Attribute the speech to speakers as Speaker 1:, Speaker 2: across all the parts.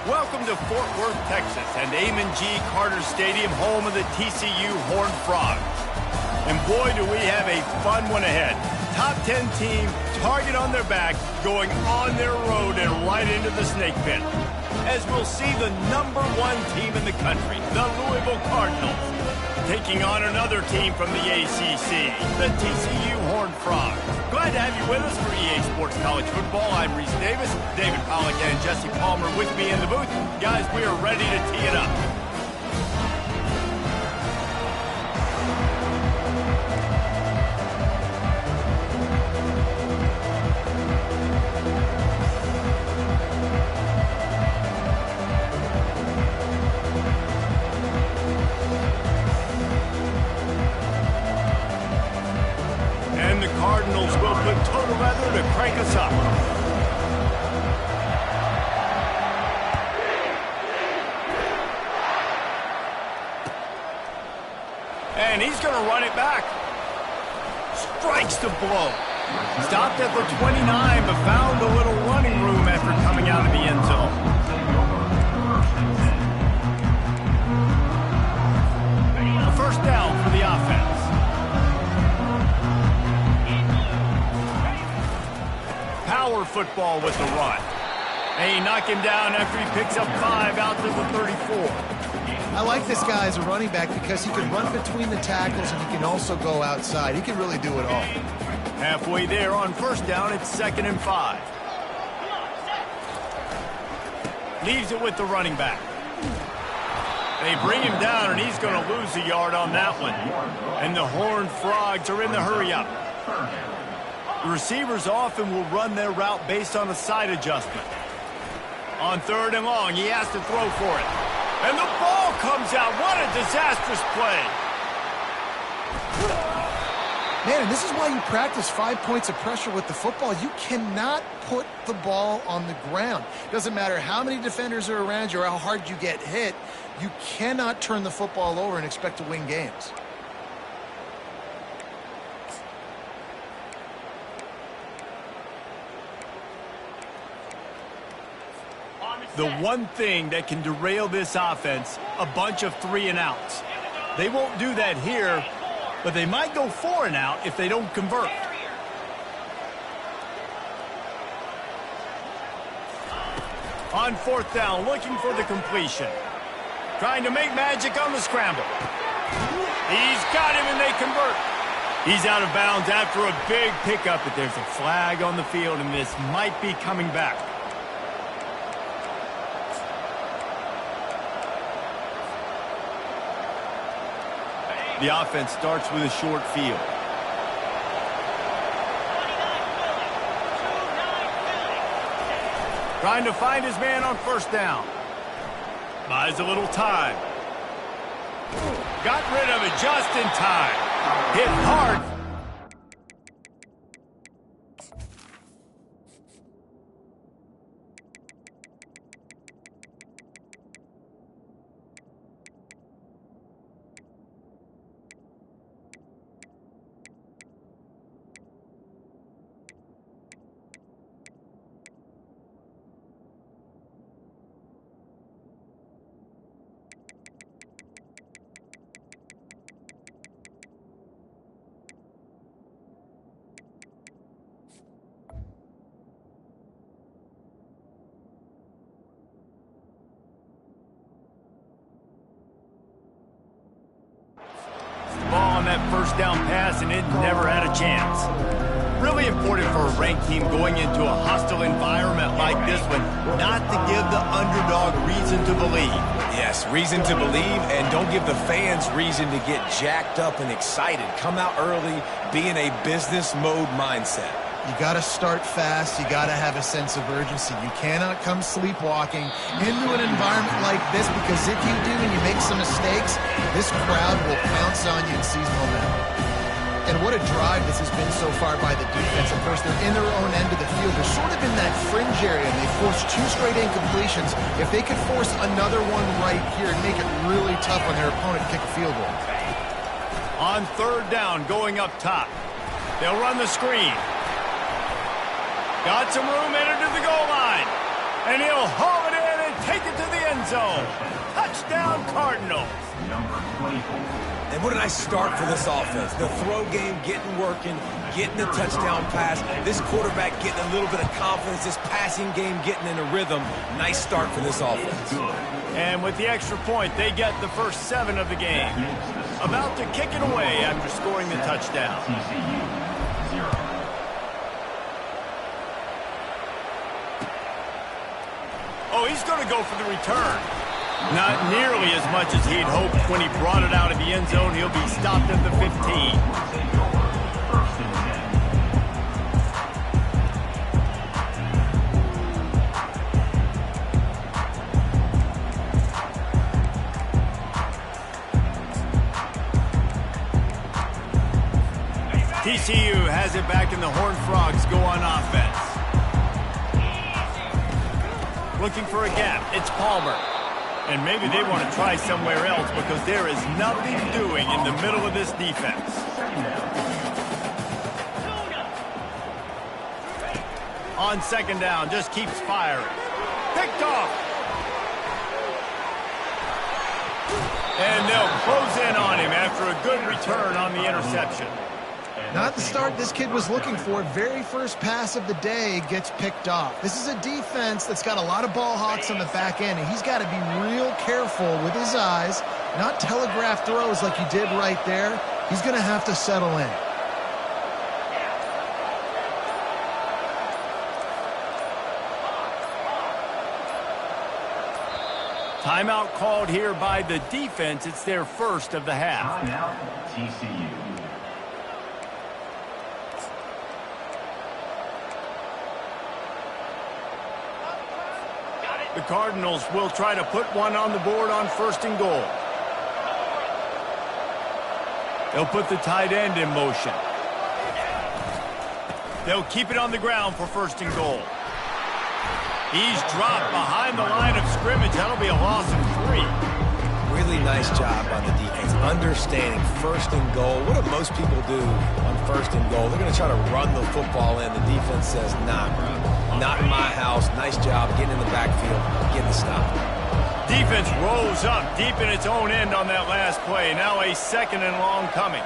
Speaker 1: Welcome to Fort Worth, Texas, and Amon G. Carter Stadium, home of the TCU Horned Frogs. And boy, do we have a fun one ahead. Top 10 team, target on their back, going on their road and right into the snake pit. As we'll see the #1 team in the country, the Louisville Cardinals, taking on another team from the ACC, the TCU Horned Frogs. Glad to have you with us for EA Sports College Football. I'm Reese Davis, David Pollack and Jesse Palmer with me in the booth. Guys, we are ready to tee it up. Cardinals will put total leather to crank us up. And he's going to run it back. Strikes the blow. Stopped at the 29, but found a little running room after coming out of the end zone. A first down for the offense. Power football with the run. They knock him down after he picks up 5 out to the 34.
Speaker 2: I like this guy as a running back because he can run between the tackles and he can also go outside. He can really do it all.
Speaker 1: Halfway there on first down, it's 2nd and 5. Leaves it with the running back. They bring him down and he's going to lose a yard on that one. And the Horned Frogs are in the hurry-up. The receivers often will run their route based on a side adjustment. On 3rd and long, he has to throw for it. And the ball comes out. What a disastrous play.
Speaker 2: Man, and this is why you practice 5 points of pressure with the football. You cannot put the ball on the ground. Doesn't matter how many defenders are around you or how hard you get hit. You cannot turn the football over and expect to win games.
Speaker 1: The one thing that can derail this offense, a bunch of 3 and outs. They won't do that here, but they might go 4 and out if they don't convert. On 4th down, looking for the completion. Trying to make magic on the scramble. He's got him and they convert. He's out of bounds after a big pickup, but there's a flag on the field and this might be coming back. The offense starts with a short field. Trying to find his man on first down. Buys a little time. Got rid of it just in time. Hit hard. Ball on that first down pass, and it never had a chance. Really important for a ranked team going into a hostile environment like this one, not to give the underdog reason to believe.
Speaker 3: Yes, reason to believe, and don't give the fans reason to get jacked up and excited. Come out early, be in a business mode mindset.
Speaker 2: You got to start fast. You got to have a sense of urgency. You cannot come sleepwalking into an environment like this, because if you do and you make some mistakes, this crowd will pounce on you and seize momentum. And what a drive this has been so far by the defense. Of course, they're in their own end of the field. They're sort of in that fringe area, and they forced 2 straight incompletions. If they could force another one right here and make it really tough on their opponent to kick a field goal.
Speaker 1: On 3rd down, going up top. They'll run the screen. Got some room, entered to the goal line. And he'll haul it in and take it to the end zone. Touchdown, Cardinals.
Speaker 3: And what a nice start for this offense. The throw game working, getting the touchdown pass. This quarterback getting a little bit of confidence. This passing game getting in a rhythm. Nice start for this offense.
Speaker 1: And with the extra point, they get the first 7 of the game. About to kick it away after scoring the touchdown. Oh, he's going to go for the return. Not nearly as much as he'd hoped when he brought it out of the end zone. He'll be stopped at the 15. TCU has it back and the Horned Frogs go on offense. Looking for a gap. It's Palmer. And maybe they want to try somewhere else because there is nothing doing in the middle of this defense. On second down, just keeps firing. Picked off. And they'll close in on him after a good return on the interception.
Speaker 2: Not the start this kid was looking for. Very first pass of the day gets picked off. This is a defense that's got a lot of ball hawks on the back end, and he's got to be real careful with his eyes, not telegraph throws like he did right there. He's going to have to settle in.
Speaker 1: Timeout called here by the defense. It's their first of the half.
Speaker 4: Timeout, TCU.
Speaker 1: The Cardinals will try to put one on the board on first and goal. They'll put the tight end in motion. They'll keep it on the ground for first and goal. He's dropped behind the line of scrimmage. That'll be a loss of 3.
Speaker 3: Really nice job on the defense, understanding first and goal. What do most people do on first and goal? They're going to try to run the football in. The defense says, nah, bro, not in my house. Nice job getting in the backfield, getting the stop.
Speaker 1: Defense rolls up deep in its own end on that last play. Now a second and long coming.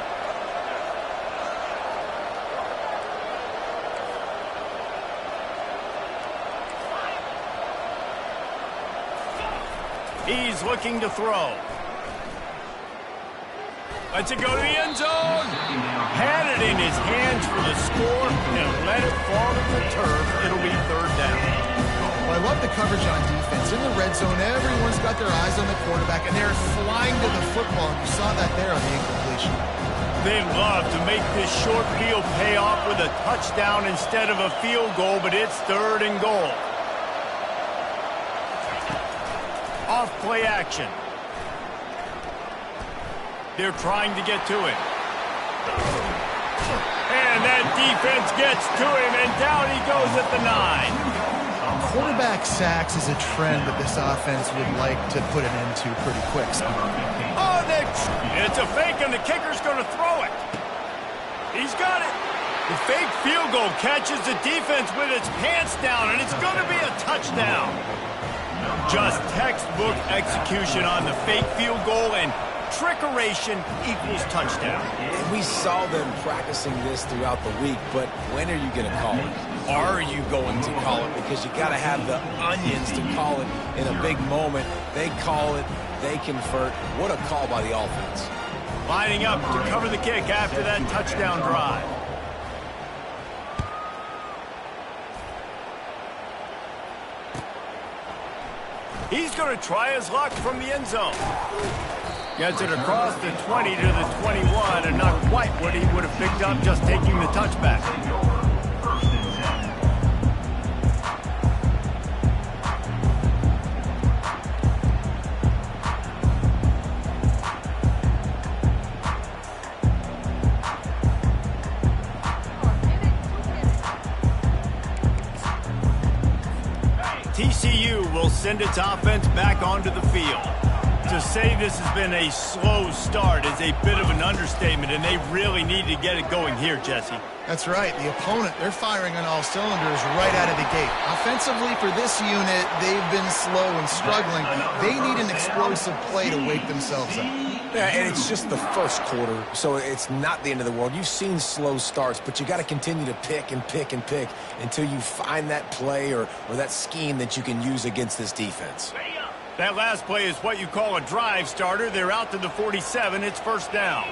Speaker 1: He's looking to throw. Lets it go to the end zone. Had it in his hands for the score and let it fall to the turf. It'll be third down.
Speaker 2: Well, I love the coverage on defense. In the red zone, everyone's got their eyes on the quarterback, and they're flying to the football. You saw that there on the incompletion.
Speaker 1: They'd love to make this short field pay off with a touchdown instead of a field goal, but it's third and goal. Off play action. They're trying to get to him. And that defense gets to him, and down he goes at the 9.
Speaker 2: Quarterback sacks is a trend that this offense would like to put an end to pretty quick.
Speaker 1: Oh, it's a fake, and the kicker's going to throw it. He's got it. The fake field goal catches the defense with its pants down, and it's going to be a touchdown. Just textbook execution on the fake field goal, and trickeration equals touchdown.
Speaker 3: And we saw them practicing this throughout the week, but when are you going to call it? Are you going to call it? Because you got to have the onions to call it in a big moment. They call it, they convert. What a call by the offense.
Speaker 1: Lining up to cover the kick after that touchdown drive. He's going to try his luck from the end zone. Gets it across the 20 to the 21, and not quite what he would have picked up just taking the touchback. TCU will send its offense back onto the field. To say this has been a slow start is a bit of an understatement, and they really need to get it going here, Jesse.
Speaker 2: That's right. The opponent, they're firing on all cylinders right out of the gate. Offensively, for this unit, they've been slow and struggling. They need an explosive play to wake themselves up.
Speaker 3: Yeah, and it's just the first quarter, so it's not the end of the world. You've seen slow starts, but you got to continue to pick and pick and pick until you find that play or that scheme that you can use against this defense.
Speaker 1: That last play is what you call a drive starter. They're out to the 47. It's first down.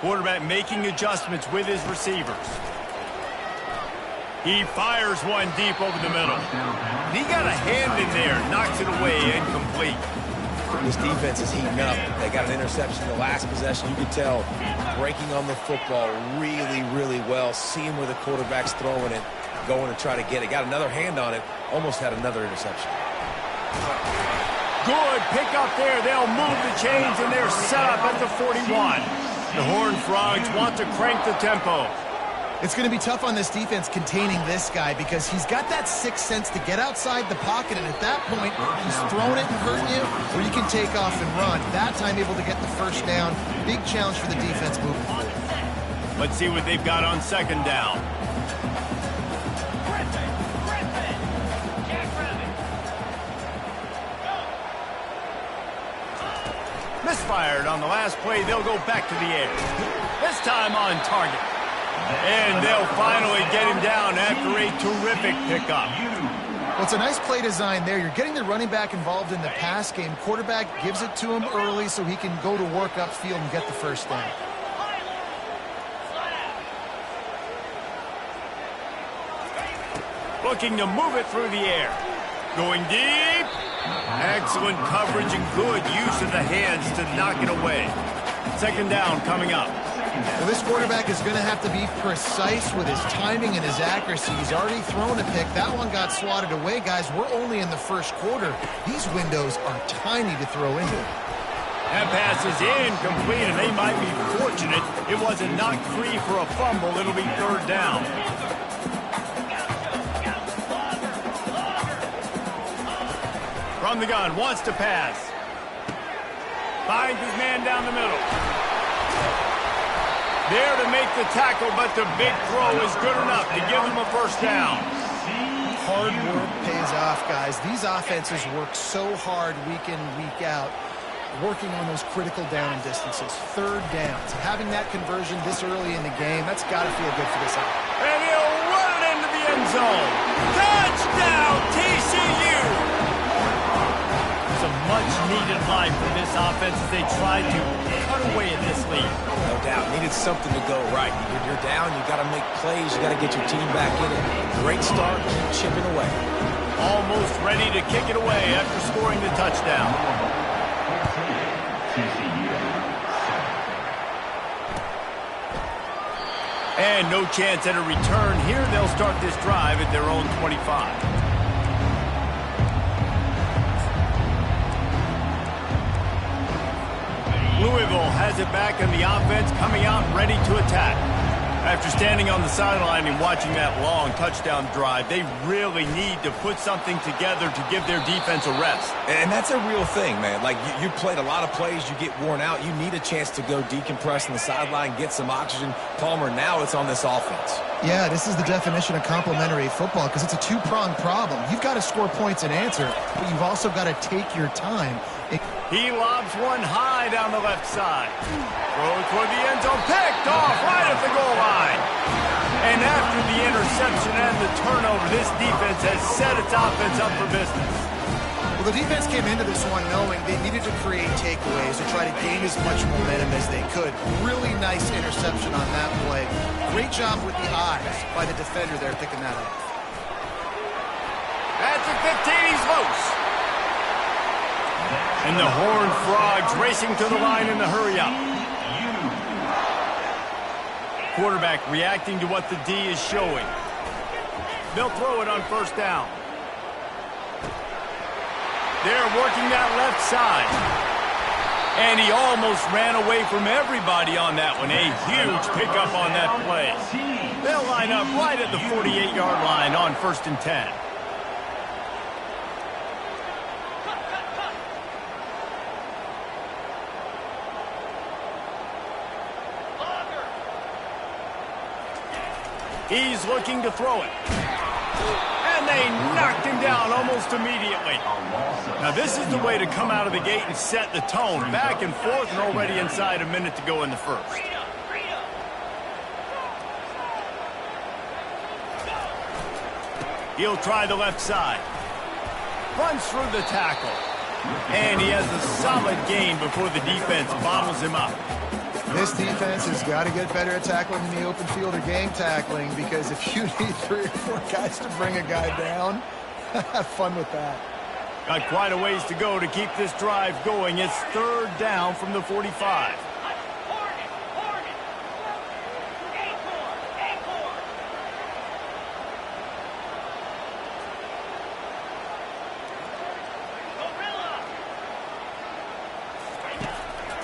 Speaker 1: Quarterback making adjustments with his receivers. He fires one deep over the middle. And he got a hand in there, knocks it away, incomplete.
Speaker 3: This defense is heating up. They got an interception the last possession. You could tell breaking on the football really, really well, seeing where the quarterback's throwing it, going to try to get it. Got another hand on it, almost had another interception.
Speaker 1: Good pick up there. They'll move the chains, and they're set up at the 41. The Horned Frogs want to crank the tempo.
Speaker 2: It's going to be tough on this defense containing this guy because he's got that sixth sense to get outside the pocket, and at that point, he's throwing it and hurting you, or you can take off and run. That time, able to get the first down. Big challenge for the defense moving forward.
Speaker 1: Let's see what they've got on second down. Misfired on the last play. They'll go back to the air. This time on target. And they'll finally get him down after a terrific pickup.
Speaker 2: Well, it's a nice play design there. You're getting the running back involved in the pass game. Quarterback gives it to him early so he can go to work upfield and get the first down.
Speaker 1: Looking to move it through the air. Going deep. Excellent coverage and good use of the hands to knock it away. Second down coming up.
Speaker 2: Well, this quarterback is going to have to be precise with his timing and his accuracy. He's already thrown a pick. That one got swatted away, guys. We're only in the first quarter. These windows are tiny to throw into.
Speaker 1: That pass is incomplete, and they might be fortunate it wasn't knocked free for a fumble. It'll be third down. From the gun, wants to pass. Finds his man down the middle. There to make the tackle, but the big throw is good enough to give him a first down.
Speaker 2: Hard work pays off, guys. These offenses work so hard week in, week out, working on those critical down distances, third downs. Having that conversion this early in the game, that's got to feel good for this offense.
Speaker 1: And he'll run it into the end zone. Touchdown, TCU! A much-needed line from this offense as they try to cut away at this lead.
Speaker 3: No doubt. Needed something to go right. When you're down, you got to make plays. You got to get your team back in it. Great start. Keep chipping away.
Speaker 1: Almost ready to kick it away after scoring the touchdown. And no chance at a return here. They'll start this drive at their own 25. Louisville has it back, and the offense coming out ready to attack. After standing on the sideline and watching that long touchdown drive, they really need to put something together to give their defense a rest.
Speaker 3: And that's a real thing, man. Like, you played a lot of plays, you get worn out. You need a chance to go decompress on the sideline, get some oxygen. Palmer, now it's on this offense.
Speaker 2: Yeah, this is the definition of complementary football because it's a two-pronged problem. You've got to score points and answer, but you've also got to take your time.
Speaker 1: He lobs one high down the left side. Throws toward the end zone, picked off right at the goal line. And after the interception and the turnover, this defense has set its offense up for business.
Speaker 2: Well, the defense came into this one knowing they needed to create takeaways to try to gain as much momentum as they could. Really nice interception on that play. Great job with the eyes by the defender there picking that up.
Speaker 1: At the 15, he's loose. And the Horned Frogs racing to the line in the hurry-up. Quarterback reacting to what the D is showing. They'll throw it on first down. They're working that left side. And he almost ran away from everybody on that one. A huge pickup on that play. They'll line up right at the 48-yard line on 1st and 10. He's looking to throw it. And they knocked him down almost immediately. Now this is the way to come out of the gate and set the tone. Back and forth and already inside a minute to go in the first. He'll try the left side. Runs through the tackle. And he has a solid gain before the defense bottles him up.
Speaker 2: This defense has got to get better at tackling in the open field or game tackling, because if you need 3 or 4 guys to bring a guy down, have fun with that.
Speaker 1: Got quite a ways to go to keep this drive going. It's 3rd down from the 45.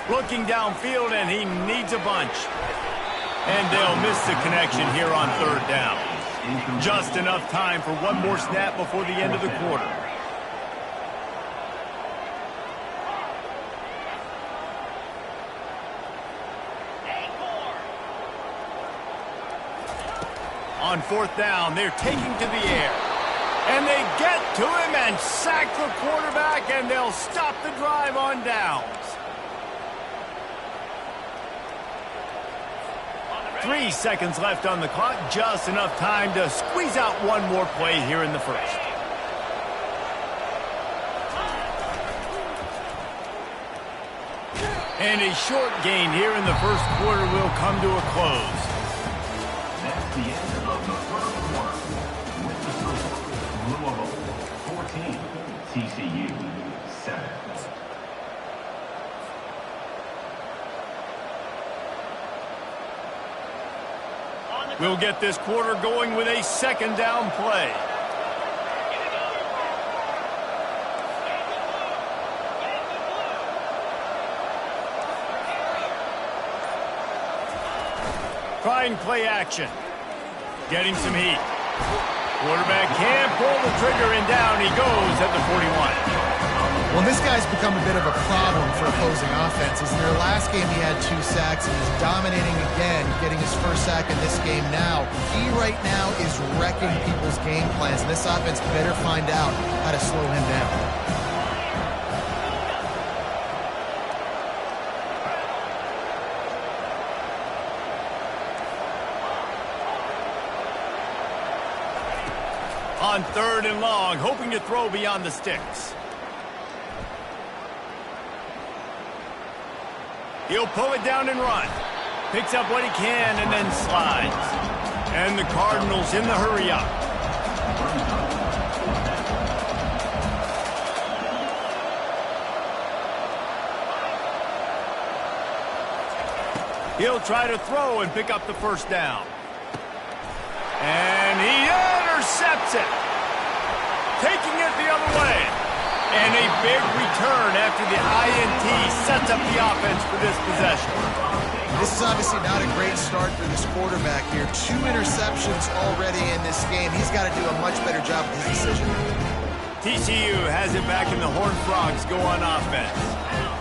Speaker 1: Looking downfield, and he needs a bunch. And they'll miss the connection here on 3rd down. Just enough time for one more snap before the end of the quarter. On 4th down, they're taking to the air. And they get to him and sack the quarterback, and they'll stop the drive on downs. 3 seconds left on the clock, just enough time to squeeze out one more play here in the first. And a short gain here in the first quarter will come to a close.
Speaker 4: That's the end of the first quarter. With the score, Louisville 14, TCU 7.
Speaker 1: We'll get this quarter going with a 2nd down play. Try and play action. Getting some heat. Quarterback can't pull the trigger, and down he goes at the 41.
Speaker 2: Well, this guy's become a bit of a problem for opposing offenses. In their last game, he had 2 sacks, and he's dominating again, getting his first sack in this game now. He right now is wrecking people's game plans, and this offense better find out how to slow him down.
Speaker 1: On 3rd and long, hoping to throw beyond the sticks. He'll pull it down and run. Picks up what he can and then slides. And the Cardinals in the hurry up. He'll try to throw and pick up the 1st down. And he intercepts it. Taking it the other way. And a big return after the INT sets up the offense for this possession.
Speaker 2: This is obviously not a great start for this quarterback here. 2 interceptions already in this game. He's got to do a much better job with his decision.
Speaker 1: TCU has it back in the Horned Frogs go on offense.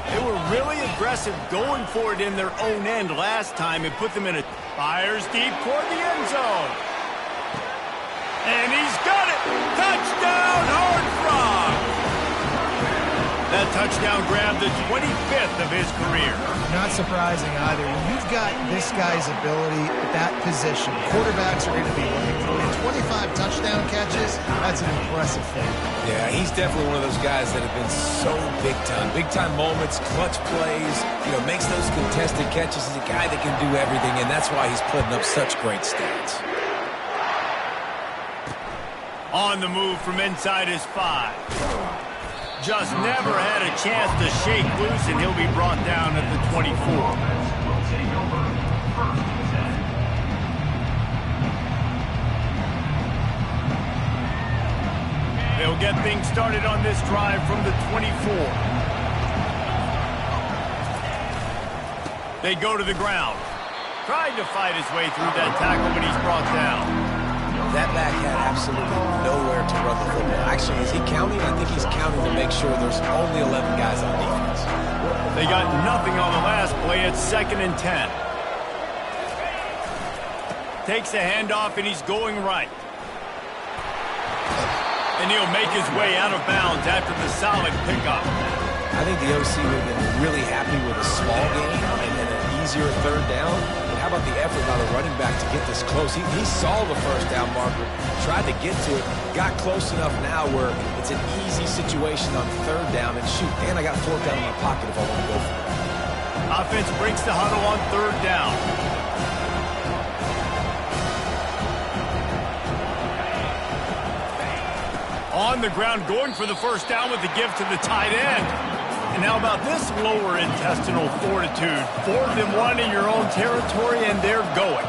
Speaker 1: They were really aggressive going for it in their own end last time and put them in a fires deep toward the end zone. And he's got it! Touchdown, Horned Frogs! That touchdown grabbed the 25th of his career.
Speaker 2: Not surprising either. When you've got this guy's ability at that position, quarterbacks are going to be looking for him. 25 touchdown catches, that's an impressive thing.
Speaker 3: Yeah, he's definitely one of those guys that have been so big time. Big time moments, clutch plays, makes those contested catches. He's a guy that can do everything, and that's why he's putting up such great stats.
Speaker 1: On the move from inside his 5. Just never had a chance to shake loose, and he'll be brought down at the 24. They'll get things started on this drive from the 24. They go to the ground. Tried to fight his way through that tackle, but he's brought down.
Speaker 3: That back had absolutely nowhere to run the football. Actually, is he counting? I think he's counting to make sure there's only 11 guys on defense.
Speaker 1: They got nothing on the last play. It's 2nd and 10. Takes the handoff, and he's going right. And he'll make his way out of bounds after the solid pickup.
Speaker 3: I think the OC would have been really happy with a small gain and then an easier third down. But how about the effort by the running back to get this close? He saw the first down marker, tried to get to it, got close enough now where it's an easy situation on third down. And shoot, and I got fourth down in my pocket if I want to go for it.
Speaker 1: Offense breaks the huddle on third down. On the ground, going for the first down with the give to the tight end. And how about this lower intestinal fortitude? 4th and 1 in your own territory, and they're going.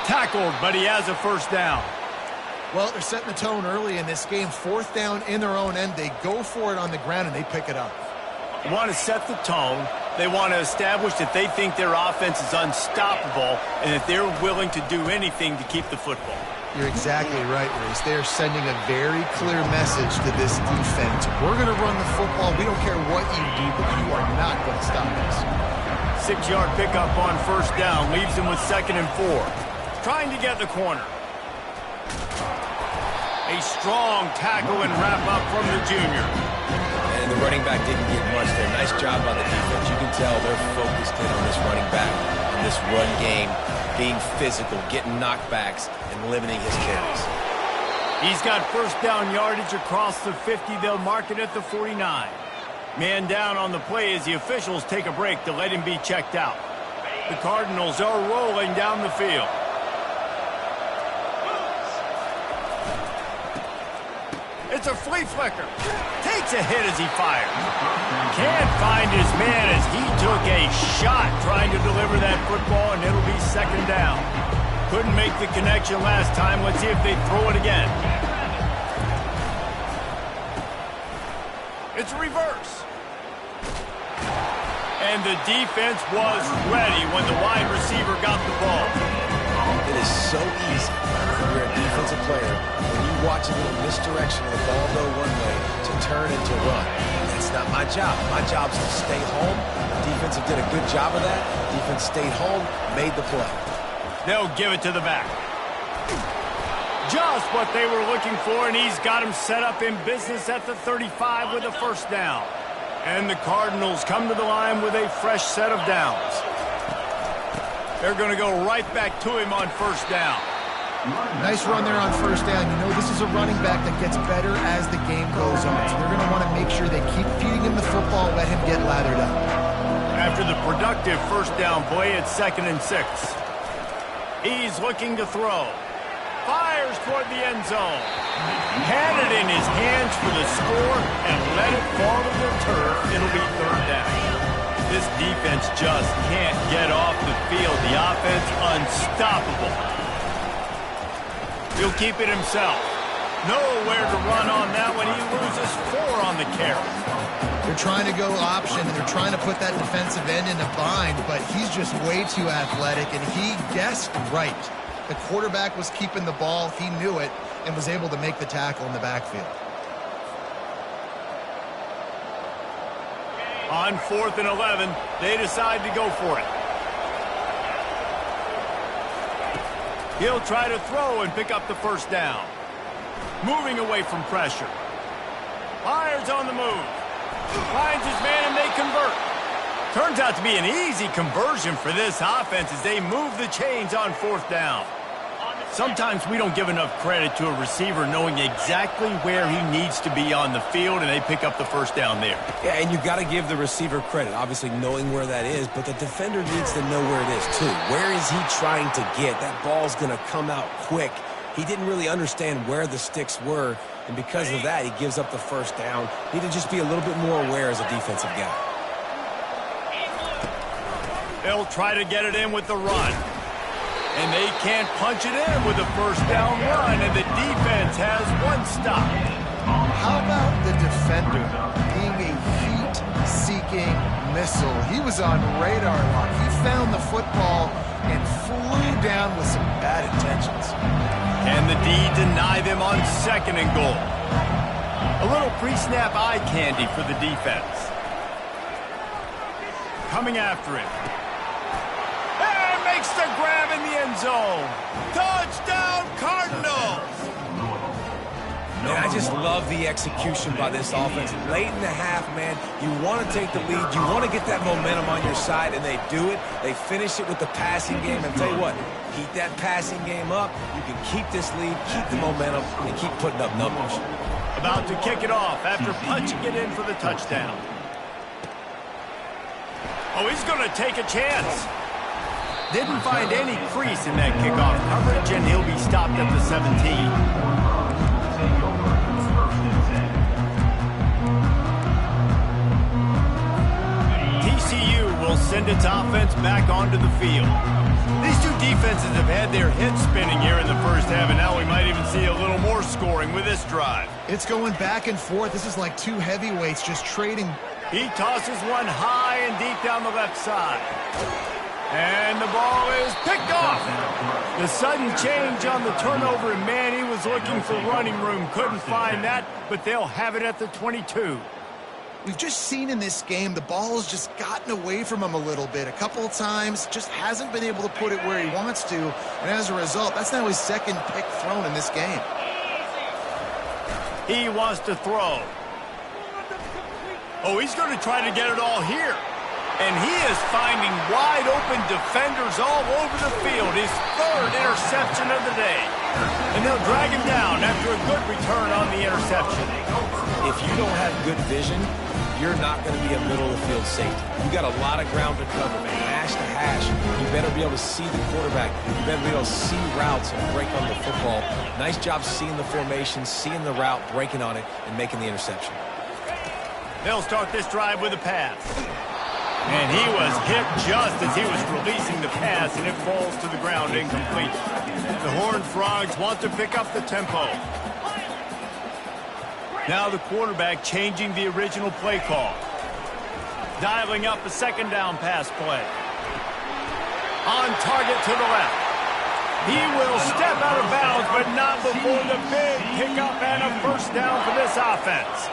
Speaker 1: Tackled, but he has a first down.
Speaker 2: Well, they're setting the tone early in this game. 4th down in their own end. They go for it on the ground, and they pick it up.
Speaker 1: They want to set the tone. They want to establish that they think their offense is unstoppable and that they're willing to do anything to keep the football.
Speaker 2: You're exactly right, Reese. They're sending a very clear message to this defense. We're going to run the football. We don't care what you do, but you are not going to stop us.
Speaker 1: 6-yard pickup on first down leaves him with 2nd and 4. Trying to get the corner. A strong tackle and wrap up from the junior.
Speaker 3: And the running back didn't get much there. Nice job by the defense. You can tell they're focused in on this running back, on this run game, being physical, getting knockbacks, and limiting his carries.
Speaker 1: He's got first down yardage across the 50. They'll mark it at the 49. Man down on the play as the officials take a break to let him be checked out. The Cardinals are rolling down the field. It's a flea flicker. Takes a hit as he fires. Can't find his man as he took a shot trying to deliver that football, and it'll be 2nd down. Couldn't make the connection last time. Let's see if they throw it again. It's a reverse. And the defense was ready when the wide receiver got the ball.
Speaker 3: It is so easy when you're a defensive player, when you watch a little misdirection of the ball go one way, to turn and to run. That's not my job. My job is to stay home. The defensive did a good job of that. Defense stayed home, made the play.
Speaker 1: They'll give it to the back. Just what they were looking for, and he's got him set up in business at the 35 with a first down. And the Cardinals come to the line with a fresh set of downs. They're going to go right back to him on first down.
Speaker 2: Nice run there on first down. You know, this is a running back that gets better as the game goes on. So they're going to want to make sure they keep feeding him the football, let him get lathered up.
Speaker 1: After the productive first down play, it's 2nd and 6. He's looking to throw. Fires toward the end zone. Had it in his hands for the score and let it fall to the turf. It'll be 3rd down. This defense just can't get off the field. The offense unstoppable. He'll keep it himself. Nowhere to run on that one. He loses 4 on the carry.
Speaker 2: They're trying to go option, and they're trying to put that defensive end in a bind, but he's just way too athletic, and he guessed right. The quarterback was keeping the ball. He knew it and was able to make the tackle in the backfield.
Speaker 1: On 4th and 11, they decide to go for it. He'll try to throw and pick up the first down. Moving away from pressure. Fires on the move. Finds his man and they convert. Turns out to be an easy conversion for this offense as they move the chains on 4th down. Sometimes we don't give enough credit to a receiver knowing exactly where he needs to be on the field, and they pick up the first down there.
Speaker 3: Yeah, and you got to give the receiver credit, obviously knowing where that is, but the defender needs to know where it is too. Where is he trying to get? That ball's going to come out quick. He didn't really understand where the sticks were, and because of that, he gives up the first down. Need to just be a little bit more aware as a defensive guy.
Speaker 1: They'll try to get it in with the run. And they can't punch it in with a first down run, and the defense has 1 stop.
Speaker 2: How about the defender being a heat-seeking missile? He was on radar lock. He found the football and flew down with some bad intentions.
Speaker 1: Can the D deny them on 2nd and goal? A little pre-snap eye candy for the defense. coming after him. And makes the grab in the end zone. Touchdown, Cardinals!
Speaker 3: Man, I just love the execution by this offense. Late in the half, man, you want to take the lead. You want to get that momentum on your side, and they do it. They finish it with the passing game. And tell you what, keep that passing game up. You can keep this lead, keep the momentum, and keep putting up numbers.
Speaker 1: About to kick it off after punching it in for the touchdown. Oh, he's going to take a chance. Didn't find any crease in that kickoff coverage, and he'll be stopped at the 17. TCU will send its offense back onto the field. These two defenses have had their heads spinning here in the first half, and now we might even see a little more scoring with this drive.
Speaker 2: It's going back and forth. This is like two heavyweights just trading.
Speaker 1: He tosses one high and deep down the left side. And the ball is picked off. The sudden change on the turnover, and man, he was looking for running room. Couldn't find that, but they'll have it at the 22.
Speaker 2: We've just seen in this game the ball has just gotten away from him a little bit. A couple of times, just hasn't been able to put it where he wants to. And as a result, that's now his second pick thrown in this game.
Speaker 1: He wants to throw. Oh, he's going to try to get it all here. And he is finding wide-open defenders all over the field. His third interception of the day. And they'll drag him down after a good return on the interception.
Speaker 3: If you don't have good vision, you're not going to be a middle-of-the-field safety. You got a lot of ground to cover, man. Hash to hash. You better be able to see the quarterback. You better be able to see routes and break on the football. Nice job seeing the formation, seeing the route, breaking on it, and making the interception.
Speaker 1: They'll start this drive with a pass. And he was hit just as he was releasing the pass, and it falls to the ground incomplete. The Horned Frogs want to pick up the tempo. Now the quarterback changing the original play call. Dialing up a second down pass play. On target to the left. He will step out of bounds, but not before the big pickup and a first down for this offense.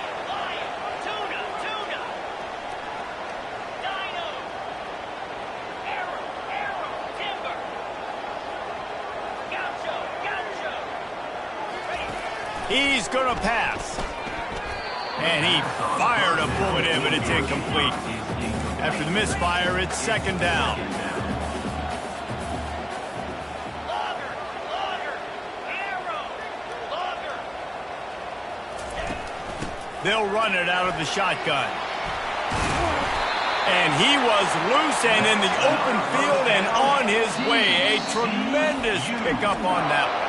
Speaker 1: He's going to pass. And he fired a bullet in, but it's incomplete. After the misfire, it's second down. They'll run it out of the shotgun. And he was loose and in the open field and on his way. A tremendous pickup on that one.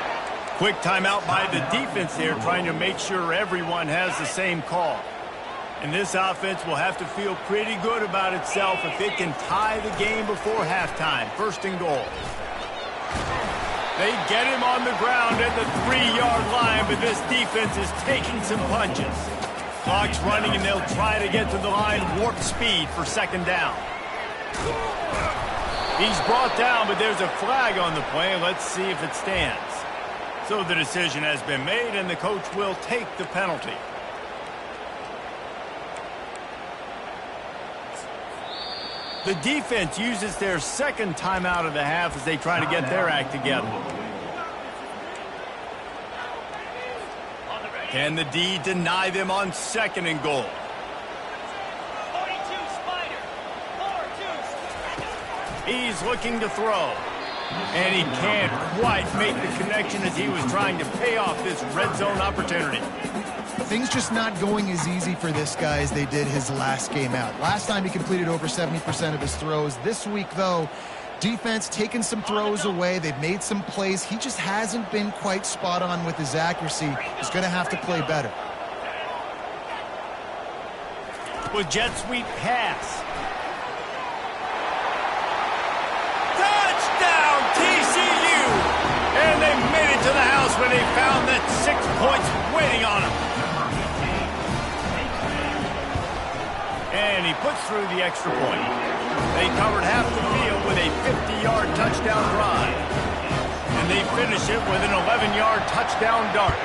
Speaker 1: Quick timeout by the defense there, trying to make sure everyone has the same call. And this offense will have to feel pretty good about itself if it can tie the game before halftime. First and goal. They get him on the ground at the 3-yard line, but this defense is taking some punches. Clock's running, and they'll try to get to the line warp speed for second down. He's brought down, but there's a flag on the play. Let's see if it stands. So the decision has been made, and the coach will take the penalty. The defense uses their second timeout of the half as they try to get their act together. Can the D deny them on second and goal? He's looking to throw. And he can't quite make the connection as he was trying to pay off this red zone opportunity.
Speaker 2: Things just not going as easy for this guy as they did his last game out. Last time he completed over 70% of his throws. This week, though, defense taking some throws away. They've made some plays. He just hasn't been quite spot on with his accuracy. He's going to have to play better.
Speaker 1: With jet sweep pass. And they made it to the house when they found that 6 points waiting on them. And he puts through the extra point. They covered half the field with a 50-yard touchdown drive. And they finish it with an 11-yard touchdown dart.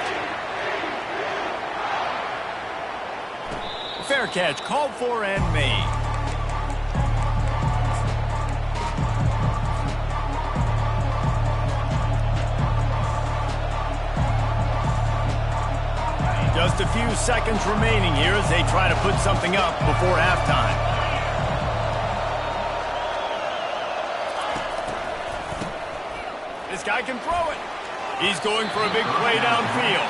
Speaker 1: Fair catch called for and made. Just a few seconds remaining here as they try to put something up before halftime. This guy can throw it. He's going for a big play downfield.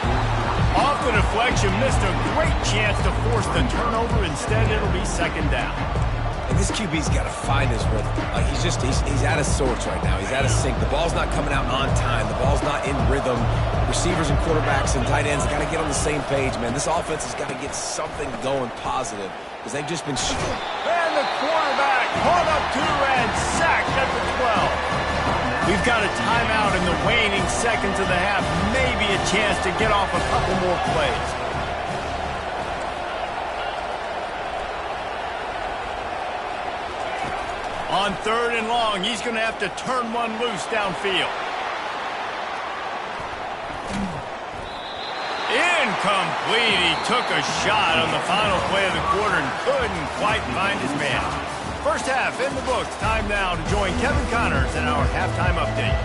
Speaker 1: Off the deflection, missed a great chance to force the turnover. Instead, it'll be second down.
Speaker 3: And this QB's got to find his rhythm. Like he's out of sorts right now. He's out of sync. The ball's not coming out on time. The ball's not in rhythm. Receivers and quarterbacks and tight ends got to get on the same page, man. This offense has got to get something going positive because they've just been...
Speaker 1: And the quarterback caught up to and sacked at the 12. We've got a timeout in the waning seconds of the half. Maybe a chance to get off a couple more plays. On 3rd and long, he's going to have to turn one loose downfield. Incomplete. He took a shot on the final play of the quarter and couldn't quite find his man. First half in the books. Time now to join Kevin Connors in our halftime update.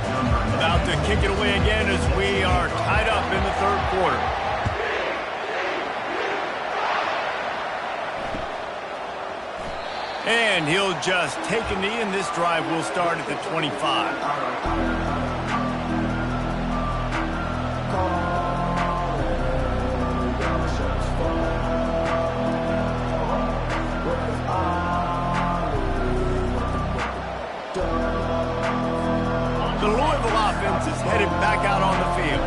Speaker 1: About to kick it away again as we are tied up in the 3rd quarter. And he'll just take a knee, and this drive will start at the 25. The Louisville offense is headed back out on the field.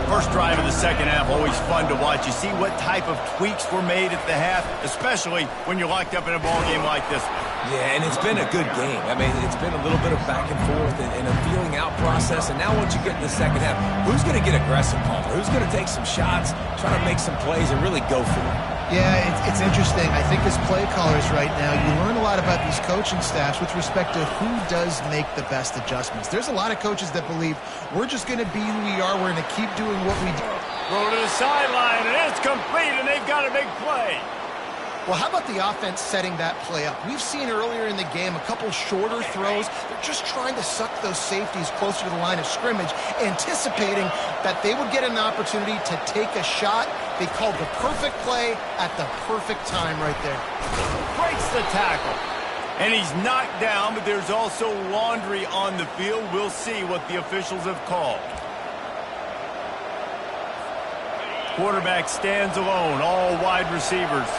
Speaker 1: First drive of the second half, always fun to watch. You see what type of tweaks were made at the half, especially when you're locked up in a ball game like this one.
Speaker 3: Yeah, and it's been a good game. I mean, it's been a little bit of back and forth and a feeling out process. And now once you get in the second half, who's going to get aggressive, Palmer? Who's going to take some shots, try to make some plays, and really go for it?
Speaker 2: Yeah, it's interesting. I think as play callers right now, you learn a lot about these coaching staffs with respect to who does make the best adjustments. There's a lot of coaches that believe we're just going to be who we are. We're going to keep doing what we do.
Speaker 1: Throw to the sideline, and it's complete, and they've got a big play.
Speaker 2: Well, how about the offense setting that play up? We've seen earlier in the game a couple shorter throws. They're just trying to suck those safeties closer to the line of scrimmage, anticipating that they would get an opportunity to take a shot. They called the perfect play at the perfect time right there.
Speaker 1: Breaks the tackle. And he's knocked down, but there's also laundry on the field. We'll see what the officials have called. Quarterback stands alone, all wide receivers.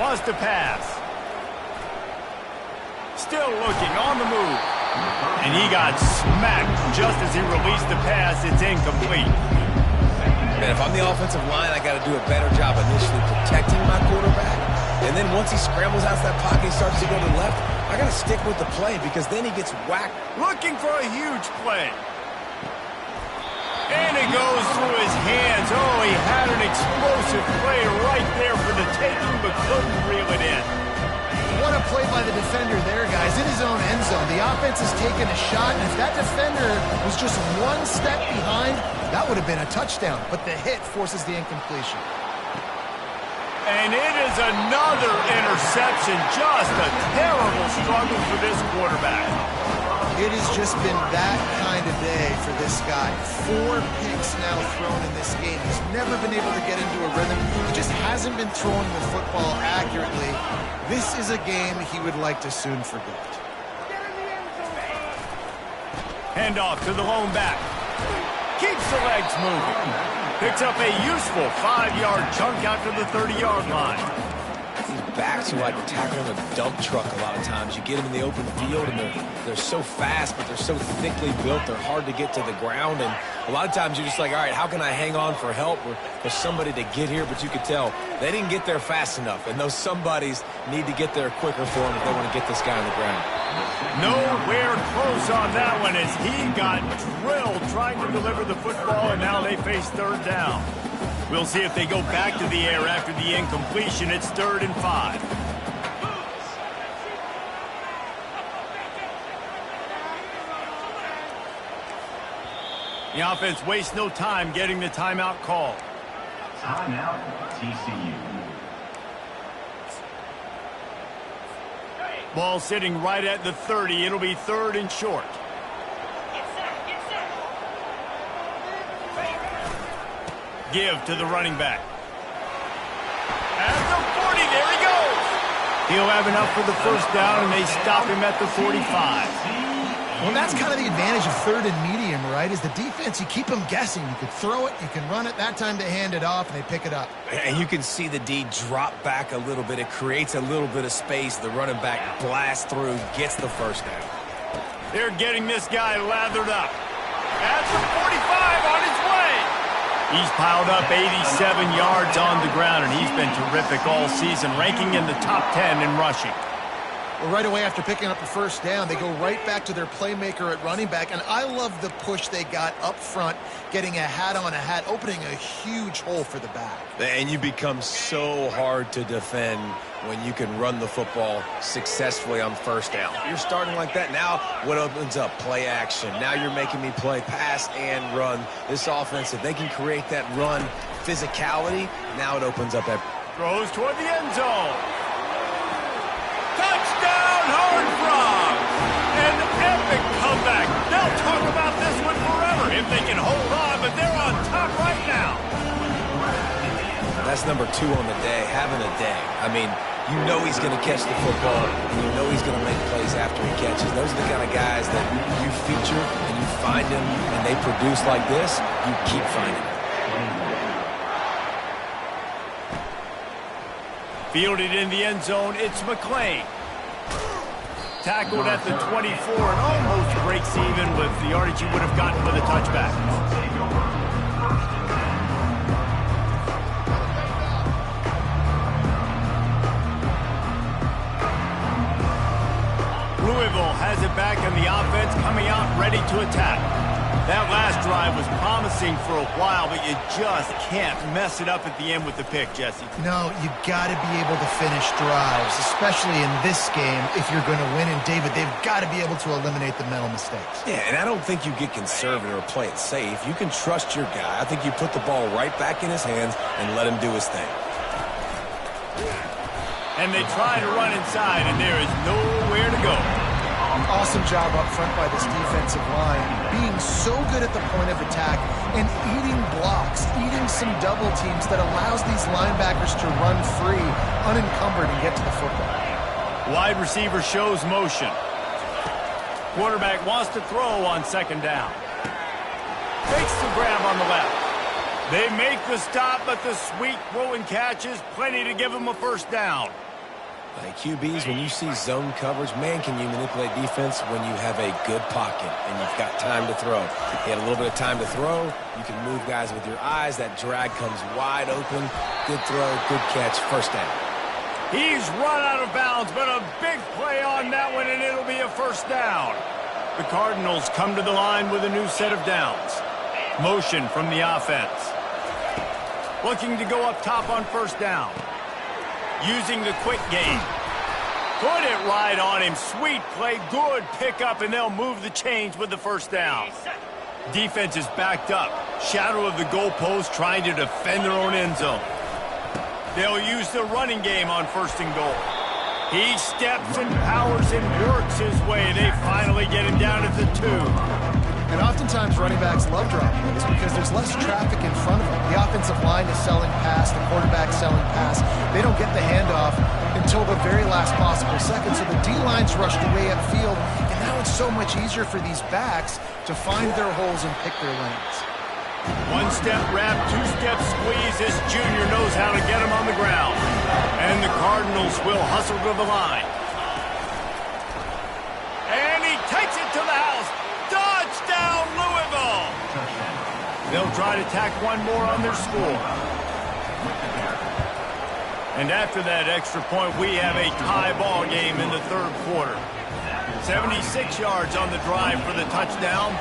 Speaker 1: Wants to pass. Still looking on the move. And he got smacked just as he released the pass. It's incomplete.
Speaker 3: Man, if I'm the offensive line, I got to do a better job initially protecting my quarterback. And then once he scrambles out of that pocket, he starts to go to the left, I got to stick with the play because then he gets whacked.
Speaker 1: Looking for a huge play. And it goes through his hands. Oh, he had an explosive play right there for the taking, but couldn't reel it in.
Speaker 2: What a play by the defender there, guys. In his own end zone. The offense has taken a shot, and if that defender was just one step behind, that would have been a touchdown. But the hit forces the incompletion.
Speaker 1: And it is another interception. Just a terrible struggle for this quarterback.
Speaker 2: It has just been that kind of day for this guy. 4 picks now thrown in this game. He's never been able to get into a rhythm. He just hasn't been throwing the football accurately. This is a game he would like to soon forget.
Speaker 1: Handoff to the lone back. Keeps the legs moving. Picks up a useful 5-yard chunk out to the 30-yard line.
Speaker 3: These backs who like to tackle in a dump truck a lot of times. You get them in the open field, and they're so fast, but they're so thickly built, they're hard to get to the ground. And a lot of times you're just like, all right, how can I hang on for help or for somebody to get here? But you could tell they didn't get there fast enough, and those somebodies need to get there quicker for them if they want to get this guy on the ground.
Speaker 1: Nowhere close on that one as he got drilled trying to deliver the football, and now they face 3rd down. We'll see if they go back to the air after the incompletion. It's 3rd and 5. The offense wastes no time getting the timeout called.
Speaker 4: Timeout, TCU.
Speaker 1: Ball sitting right at the 30. It'll be 3rd and short. give to the running back. At the 40, there he goes. He'll have enough for the first down, and they stop him at the 45.
Speaker 2: Well, that's kind of the advantage of third and medium, right? Is the defense, you keep them guessing. You could throw it, you can run it. That time they hand it off, and they pick it up.
Speaker 3: And you can see the D drop back a little bit. It creates a little bit of space. The running back blasts through, gets the first down.
Speaker 1: They're getting this guy lathered up. At the 45 on his way. He's piled up 87 yards on the ground, and he's been terrific all season, ranking in the top 10 in rushing.
Speaker 2: Well, right away after picking up the first down, they go right back to their playmaker at running back. And I love the push they got up front, getting a hat on a hat, opening a huge hole for the back.
Speaker 3: And you become so hard to defend when you can run the football successfully on first down. You're starting like that. Now what opens up? Play action. Now you're making me play pass and run. This offense, if they can create that run physicality, now it opens up that.
Speaker 1: Throws toward the end zone. Touchdown, Horned Frogs! An epic comeback. They'll talk about this one forever if they can hold on, but they're on top right now.
Speaker 3: That's number 2 on the day, having a day. I mean, you know he's going to catch the football, and you know he's going to make plays after he catches. Those are the kind of guys that you feature and you find them, and they produce like this, you keep finding them.
Speaker 1: Fielded in the end zone, it's McClain. Tackled at the 24 and almost breaks even with the yardage he would have gotten with a touchback. Louisville has it back, and the offense coming out ready to attack. That last drive was promising for a while, but you just can't mess it up at the end with the pick, Jesse.
Speaker 2: No, you got to be able to finish drives, especially in this game. If you're going to win, and David, they've got to be able to eliminate the mental mistakes.
Speaker 3: Yeah, and I don't think you get conservative or play it safe. You can trust your guy. I think you put the ball right back in his hands and let him do his thing.
Speaker 1: And they try to run inside, and there is nowhere to go.
Speaker 2: Awesome job up front by this defensive line, being so good at the point of attack and eating blocks, eating some double teams that allows these linebackers to run free, unencumbered, and get to the football.
Speaker 1: Wide receiver shows motion. Quarterback wants to throw on second down. Takes the grab on the left. They make the stop, but the sweet throw and catch is plenty to give them a first down.
Speaker 3: Like QBs, when you see zone coverage, man, can you manipulate defense when you have a good pocket and you've got time to throw. You had a little bit of time to throw. You can move guys with your eyes. That drag comes wide open. Good throw, good catch, first down.
Speaker 1: He's run out of bounds, but a big play on that one, and it'll be a first down. The Cardinals come to the line with a new set of downs. Motion from the offense. Looking to go up top on first down. Using the quick game. Put it right on him. Sweet play, good pickup, and they'll move the chains with the first down. Defense is backed up. Shadow of the goalpost trying to defend their own end zone. They'll use the running game on first and goal. He steps and powers and works his way. They finally get him down at the 2.
Speaker 2: And oftentimes running backs love drop plays because there's less traffic in front of them. The offensive line is selling pass, the quarterback's selling pass. They don't get the handoff until the very last possible second, so the D-line's rushed away upfield, and now it's so much easier for these backs to find their holes and pick their lanes.
Speaker 1: One-step wrap, two-step squeeze. This junior knows how to get him on the ground. And the Cardinals will hustle to the line. And he takes it to the house. Touchdown, Louisville! They'll try to tack one more on their score. And after that extra point, we have a tie ball game in the third quarter. 76 yards on the drive for the touchdown.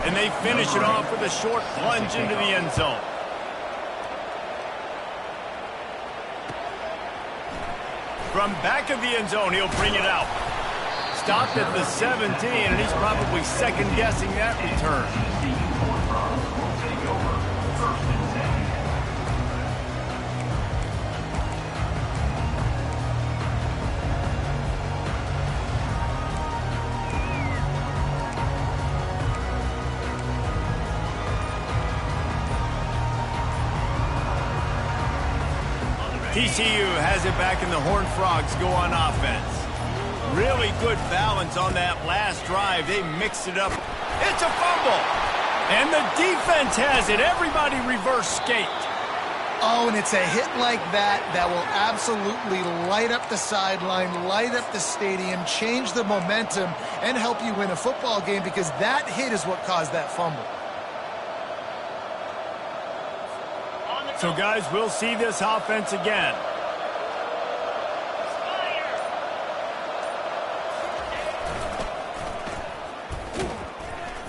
Speaker 1: And they finish it off with a short plunge into the end zone. From back of the end zone, he'll bring it out. Stopped at the 17, and he's probably second-guessing that return. TCU has it back, and the Horned Frogs go on offense. Really good balance on that last drive. They mixed it up. It's a fumble. And the defense has it. Everybody reverse skate.
Speaker 2: Oh, and it's a hit like that that will absolutely light up the sideline, light up the stadium, change the momentum, and help you win a football game, because that hit is what caused that fumble.
Speaker 1: So, guys, we'll see this offense again.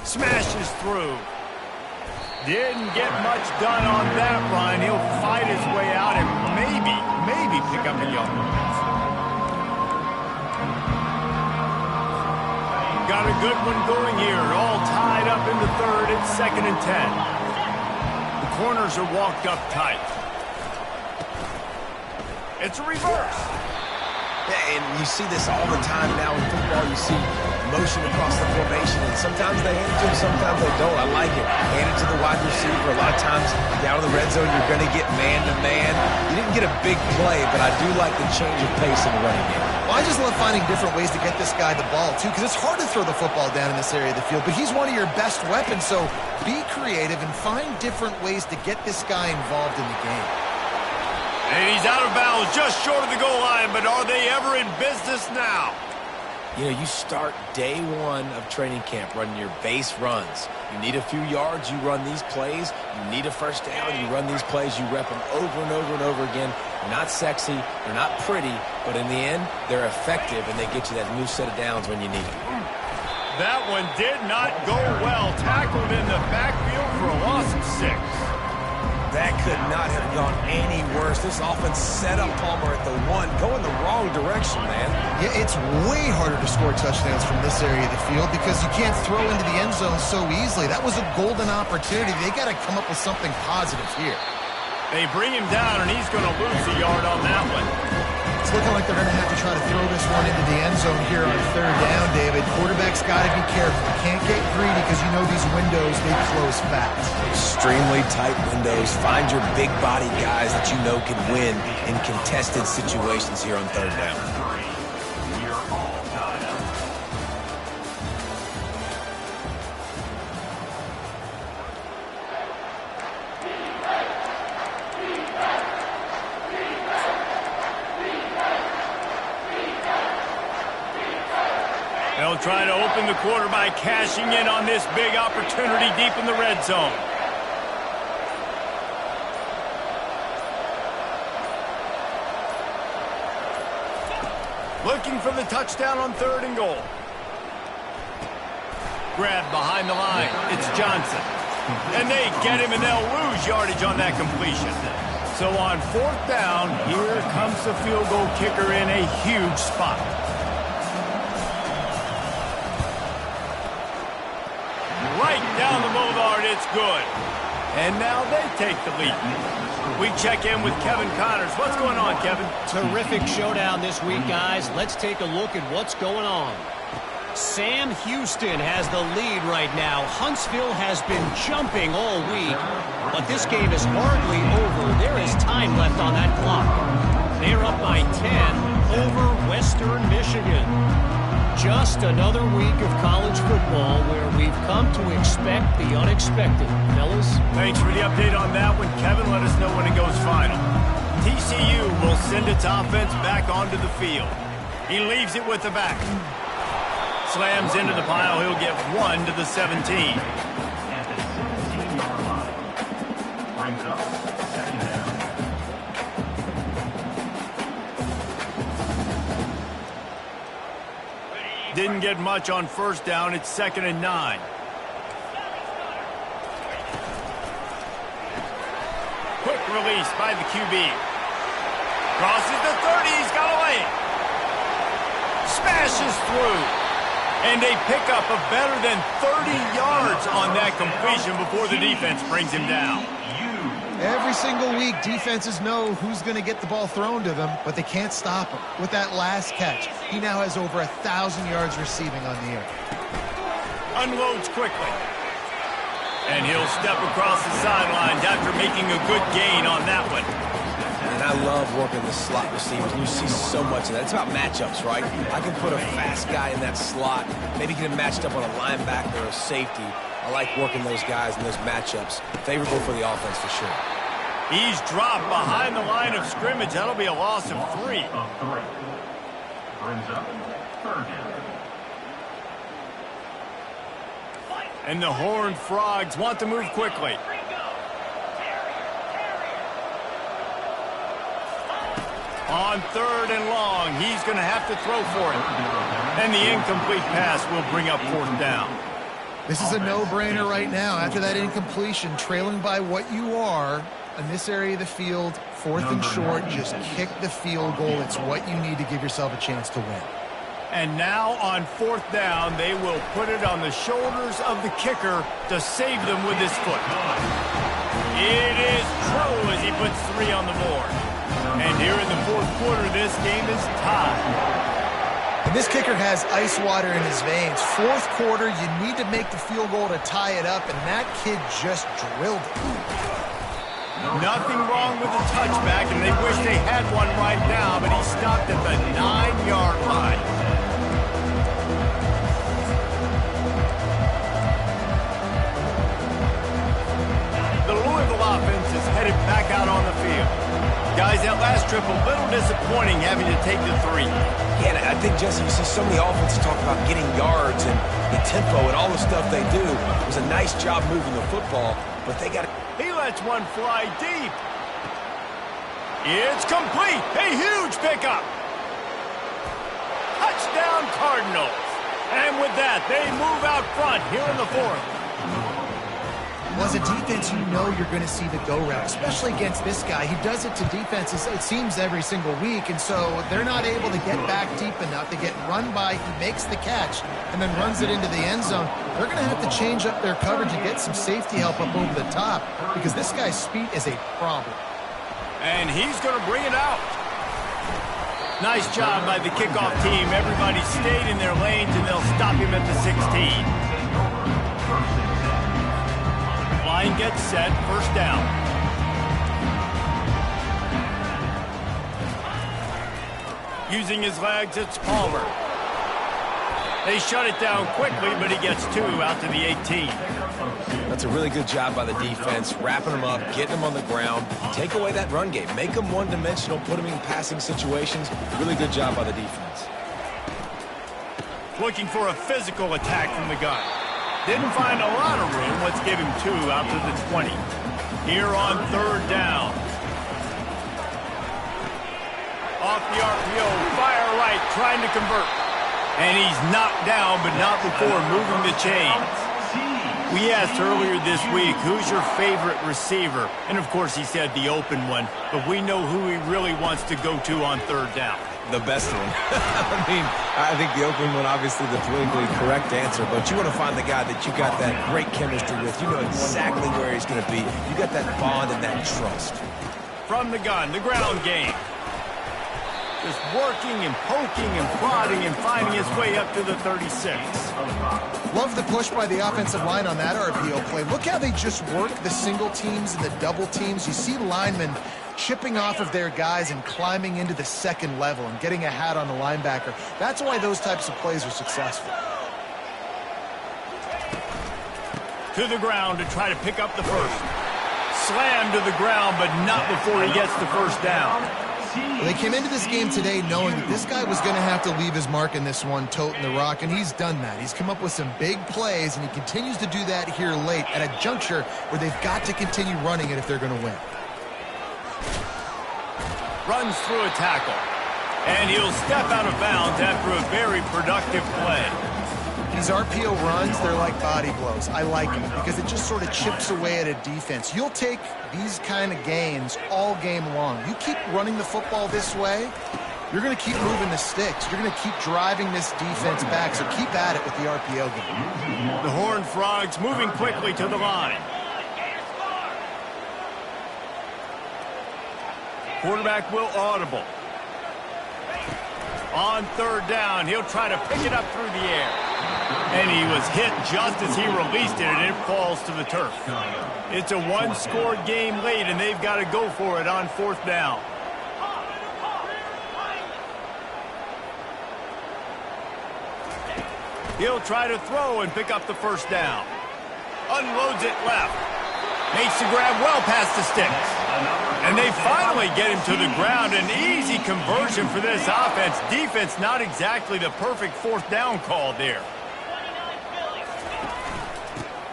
Speaker 1: Smashes through. Didn't get much done on that run. He'll fight his way out and maybe pick up a yard. Got a good one going here. All tied up in the third. It's 2nd and 10. The corners are walked up tight. It's a reverse.
Speaker 3: Yeah, and you see this all the time now in football. You see motion across the formation, and sometimes they hand it to him, sometimes they don't. I like it. Hand it to the wide receiver. A lot of times down in the red zone, you're going to get man-to-man. You didn't get a big play, but I do like the change of pace in the running game.
Speaker 2: Well, I just love finding different ways to get this guy the ball, too, because it's hard to throw the football down in this area of the field, but he's one of your best weapons, so be creative and find different ways to get this guy involved in the game.
Speaker 1: And he's out of bounds just short of the goal line, but are they ever in business now?
Speaker 3: You know, you start day one of training camp running your base runs. You need a few yards, you run these plays. You need a first down, you run these plays. You rep them over and over and over again. They're not sexy, they're not pretty, but in the end, they're effective, and they get you that new set of downs when you need them.
Speaker 1: That one did not go well. Tackled in the backfield for a loss of 6.
Speaker 3: That could not have gone any worse. This offense set up Palmer at the 1. Going the wrong direction, man.
Speaker 2: Yeah, it's way harder to score touchdowns from this area of the field because you can't throw into the end zone so easily. That was a golden opportunity. They got to come up with something positive here.
Speaker 1: They bring him down, and he's going to lose a yard on that one.
Speaker 2: It's looking like they're going to have to try to throw this one into the end zone here on 3rd down, David. Quarterback's got to be careful. Can't get greedy because you know these windows, they close fast.
Speaker 3: Extremely tight windows. Find your big body guys that you know can win in contested situations here on 3rd down.
Speaker 4: We are all tied up.
Speaker 1: They'll try to open the quarter by cashing in on this big opportunity deep in the red zone. Looking for the touchdown on 3rd and goal. Grab behind the line. It's Johnson. And they get him, and they'll lose yardage on that completion. So on 4th down, here comes the field goal kicker in a huge spot. Right down the boulevard, it's good. And now they take the lead. We check in with Kevin Connors. What's going on, Kevin?
Speaker 5: Terrific showdown this week, guys. Let's take a look at what's going on. Sam Houston has the lead right now. Huntsville has been jumping all week, but this game is hardly over. There is time left on that clock. They're up by 10 over Western Michigan. Just another week of college football where we've come to expect the unexpected. Fellas?
Speaker 1: Thanks for the update on that one, Kevin. Let us know when it goes final. TCU will send its offense back onto the field. He leaves it with the back. Slams into the pile. He'll get 1 to the 17.
Speaker 4: At the 17-yard line. Brings up 2nd down.
Speaker 1: Didn't get much on 1st down. It's 2nd and 9. Quick release by the QB. Crosses the 30. He's got a lane. Smashes through. And they pick up a better than 30 yards on that completion before the defense brings him down.
Speaker 2: Every single week, defenses know who's going to get the ball thrown to them, but they can't stop him. With that last catch, he now has over 1,000 yards receiving on the air.
Speaker 1: Unloads quickly. And he'll step across the sidelines after making a good gain on that one.
Speaker 3: And And I love working the slot receivers. You see so much of that. It's about matchups, right? I can put a fast guy in that slot, maybe get him matched up on a linebacker or a safety. I like working those guys in those matchups. Favorable for the offense for sure.
Speaker 1: He's dropped behind the line of scrimmage. That'll be a loss of 3.
Speaker 4: Brings up third down.
Speaker 1: And the Horned Frogs want to move quickly. On 3rd and long, he's going to have to throw for it. And the incomplete pass will bring up 4th down.
Speaker 2: This is a no-brainer right now. After that incompletion, trailing by what you are in this area of the field, 4th and short, just kick the field goal. It's what you need to give yourself a chance to win.
Speaker 1: And now on 4th down, they will put it on the shoulders of the kicker to save them with his foot. It is true as he puts 3 on the board. And here in the 4th quarter, this game is tied.
Speaker 2: And this kicker has ice water in his veins. 4th quarter, you need to make the field goal to tie it up, and that kid just drilled it.
Speaker 1: Nothing wrong with the touchback, and they wish they had one right now, but he stopped at the 9-yard line. The Louisville offense is headed back out on the field. Guys, that last trip a little disappointing having to take the 3.
Speaker 3: Yeah, and I think, Jesse, you see so many offenses talk about getting yards and the tempo and all the stuff they do. It was a nice job moving the football, but they got to...
Speaker 1: He lets one fly deep. It's complete. A huge pickup. Touchdown Cardinals. And with that, they move out front here in the 4th.
Speaker 2: Well, as a defense, you know you're going to see the go route, especially against this guy. He does it to defenses, it seems, every single week, and so they're not able to get back deep enough. They get run by, he makes the catch, and then runs it into the end zone. They're going to have to change up their coverage and get some safety help up over the top because this guy's speed is a problem.
Speaker 1: And he's going to bring it out. Nice job by the kickoff team. Everybody stayed in their lanes, and they'll stop him at the 16. Line gets set, 1st down. Using his legs, it's Palmer. They shut it down quickly, but he gets 2 out to the 18.
Speaker 3: That's a really good job by the defense, wrapping them up, getting them on the ground, take away that run game, make them one-dimensional, put them in passing situations. Really good job by the defense.
Speaker 1: Looking for a physical attack from the gun. Didn't find a lot of room. Let's give him 2 out to the 20. Here on 3rd down. Off the RPO, fire right, trying to convert. And he's knocked down, but not before moving the chains. We asked earlier this week, who's your favorite receiver? And of course he said the open one, but we know who he really wants to go to on 3rd down.
Speaker 3: The best one. I mean, I think the open one, obviously the politically correct answer, but you want to find the guy that you got that great chemistry with. You know exactly where he's going to be. You got that bond and that trust.
Speaker 1: From the gun, the ground game. Just working and poking and prodding and finding his way up to the 36.
Speaker 2: Love the push by the offensive line on that RPO play. Look how they just work the single teams and the double teams. You see linemen chipping off of their guys and climbing into the 2nd level and getting a hat on the linebacker. That's why those types of plays are successful.
Speaker 1: To the ground to try to pick up the 1st. Slammed to the ground, but not before he gets the 1st down.
Speaker 2: Well, they came into this game today knowing that this guy was going to have to leave his mark in this one, toting the rock, and he's done that. He's come up with some big plays, and he continues to do that here late at a juncture where they've got to continue running it if they're going to win.
Speaker 1: Runs through a tackle, and he'll step out of bounds after a very productive play.
Speaker 2: These RPO runs, they're like body blows. I like them because it just sort of chips away at a defense. You'll take these kind of gains all game long. You keep running the football this way, you're going to keep moving the sticks. You're going to keep driving this defense back, so keep at it with the RPO game.
Speaker 1: The Horned Frogs moving quickly to the line. Quarterback will audible. On 3rd down, he'll try to pick it up through the air. And he was hit just as he released it, and it falls to the turf. It's a 1-score game late, and they've got to go for it on 4th down. He'll try to throw and pick up the first down. Unloads it left. Makes the grab well past the sticks. And they finally get him to the ground. An easy conversion for this offense. Defense not exactly the perfect fourth down call there.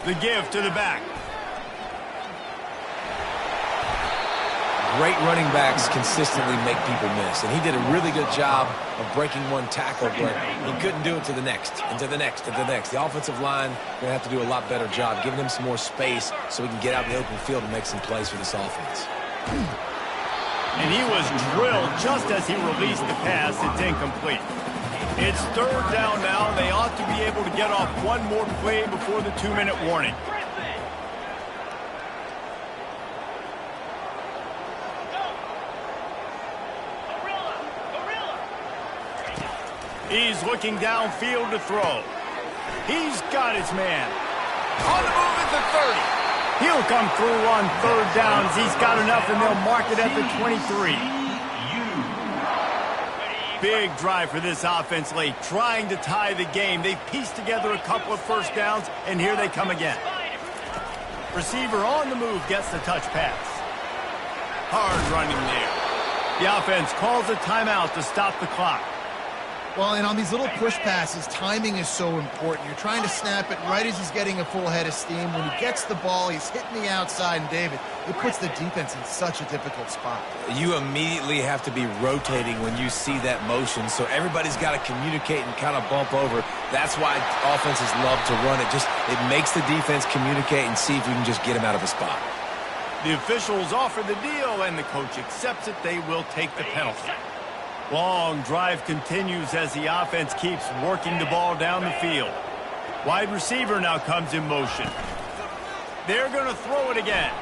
Speaker 1: The give to the back.
Speaker 3: Great running backs consistently make people miss, and he did a really good job of breaking one tackle, but he couldn't do it to the next, and to the next, and to the next. The offensive line going to have to do a lot better job giving him some more space so we can get out in the open field and make some plays for this offense.
Speaker 1: And he was drilled just as he released the pass. It's incomplete. It's third down now. They ought to be able to get off one more play before the 2-minute warning. He's looking downfield to throw. He's got his man. On the move at the 30. He'll come through on third downs. He's got enough, and they'll mark it at the 23. Big drive for this offense late, trying to tie the game. They've pieced together a couple of first downs, and here they come again. Receiver on the move gets the touch pass. Hard running there. The offense calls a timeout to stop the clock.
Speaker 2: Well, and on these little push passes, timing is so important. You're trying to snap it right as he's getting a full head of steam. When he gets the ball, he's hitting the outside, and David, it puts the defense in such a difficult spot.
Speaker 3: You immediately have to be rotating when you see that motion, so everybody's got to communicate and kind of bump over. That's why offenses love to run it. It makes the defense communicate and see if you can just get him out of a spot.
Speaker 1: The officials offer the deal, and the coach accepts it. They will take the penalty. Long drive continues as the offense keeps working the ball down the field. Wide receiver now comes in motion. They're going to throw it again.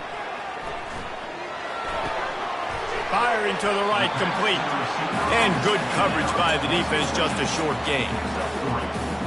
Speaker 1: Firing to the right, complete. And good coverage by the defense, just a short gain.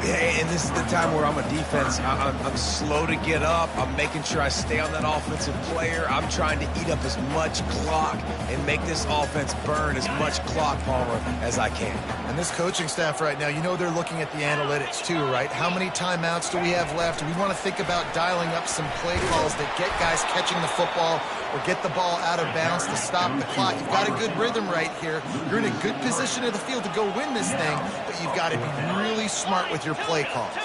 Speaker 3: Yeah, and this is the time where I'm a defense. I'm slow to get up. I'm making sure I stay on that offensive player. I'm trying to eat up as much clock and make this offense burn as much clock, Palmer, as I can.
Speaker 2: And this coaching staff right now, you know they're looking at the analytics too, right? How many timeouts do we have left? We want to think about dialing up some play calls that get guys catching the football or get the ball out of bounds to stop the clock. You've got a good rhythm right here. You're in a good position of the field to go win this thing, but you've got to be really smart with your play calls.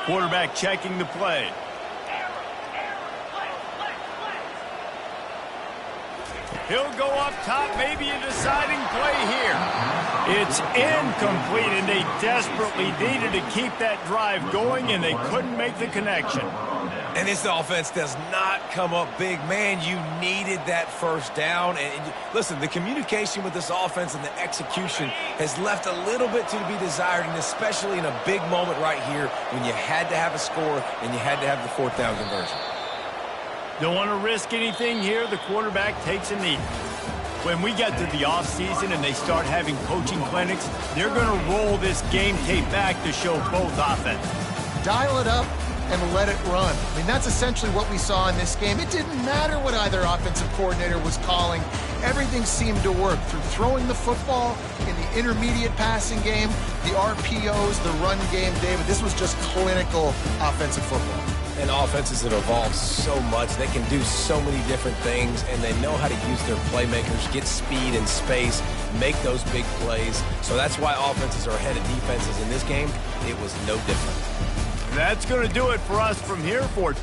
Speaker 1: Quarterback checking the play. He'll go up top, maybe a deciding play here. It's incomplete, and they desperately needed to keep that drive going, and they couldn't make the connection.
Speaker 3: And this offense does not come up big. Man, you needed that first down. And listen, the communication with this offense and the execution has left a little bit to be desired, and especially in a big moment right here when you had to have a score and you had to have the fourth down conversion.
Speaker 1: Don't want to risk anything here. The quarterback takes a knee. When we get to the offseason and they start having coaching clinics, they're going to roll this game tape back to show both offenses.
Speaker 2: Dial it up and let it run. I mean, that's essentially what we saw in this game. It didn't matter what either offensive coordinator was calling. Everything seemed to work through throwing the football in the intermediate passing game, the RPOs, the run game. David, this was just clinical offensive football.
Speaker 3: And offenses that evolve so much, they can do so many different things, and they know how to use their playmakers, get speed and space, make those big plays. So that's why offenses are ahead of defenses in this game. It was no different.
Speaker 1: That's going to do it for us from here for